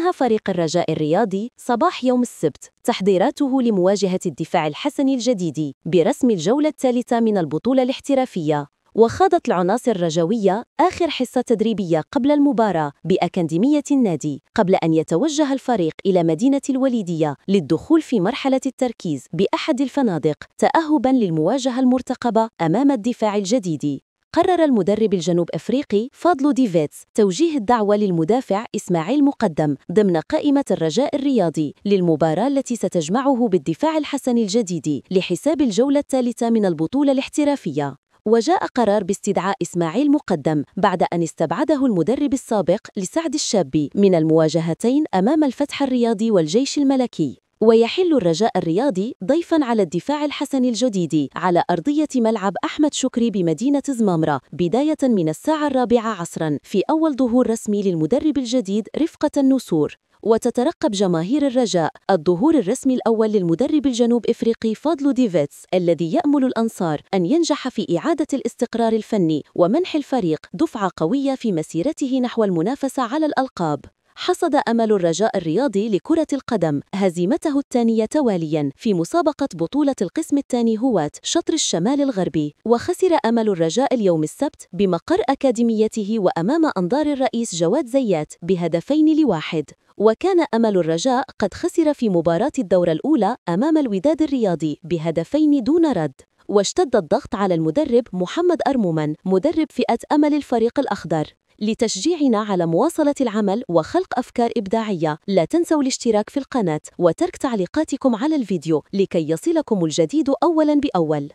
أنهى فريق الرجاء الرياضي صباح يوم السبت تحضيراته لمواجهة الدفاع الحسني الجديد برسم الجولة الثالثة من البطولة الاحترافية. وخاضت العناصر الرجوية آخر حصة تدريبية قبل المباراة بأكاديمية النادي قبل أن يتوجه الفريق إلى مدينة الوليدية للدخول في مرحلة التركيز بأحد الفنادق تأهباً للمواجهة المرتقبة أمام الدفاع الجديد. قرر المدرب الجنوب أفريقي فاضل ديفيتس توجيه الدعوة للمدافع إسماعيل مقدم ضمن قائمة الرجاء الرياضي للمباراة التي ستجمعه بالدفاع الحسني الجديد لحساب الجولة الثالثة من البطولة الاحترافية. وجاء قرار باستدعاء إسماعيل مقدم بعد أن استبعده المدرب السابق لسعد الشابي من المواجهتين أمام الفتح الرياضي والجيش الملكي. ويحل الرجاء الرياضي ضيفاً على الدفاع الحسني الجديد على أرضية ملعب أحمد شكري بمدينة زمامرة بداية من الساعة 4 عصراً في أول ظهور رسمي للمدرب الجديد رفقة النسور. وتترقب جماهير الرجاء الظهور الرسمي الأول للمدرب الجنوب إفريقي فاضل ديفيتس الذي يأمل الأنصار أن ينجح في إعادة الاستقرار الفني ومنح الفريق دفعة قوية في مسيرته نحو المنافسة على الألقاب. حصد أمل الرجاء الرياضي لكرة القدم هزيمته الثانية توالياً في مسابقة بطولة القسم الثاني هواة شطر الشمال الغربي. وخسر أمل الرجاء اليوم السبت بمقر أكاديميته وأمام أنظار الرئيس جواد زيات ب2-1. وكان أمل الرجاء قد خسر في مباراة الدورة الأولى أمام الوداد الرياضي ب2 دون رد. واشتد الضغط على المدرب محمد أرمومن مدرب فئة أمل الفريق الأخضر. لتشجيعنا على مواصلة العمل وخلق أفكار إبداعية لا تنسوا الاشتراك في القناة وترك تعليقاتكم على الفيديو لكي يصلكم الجديد أولاً بأول.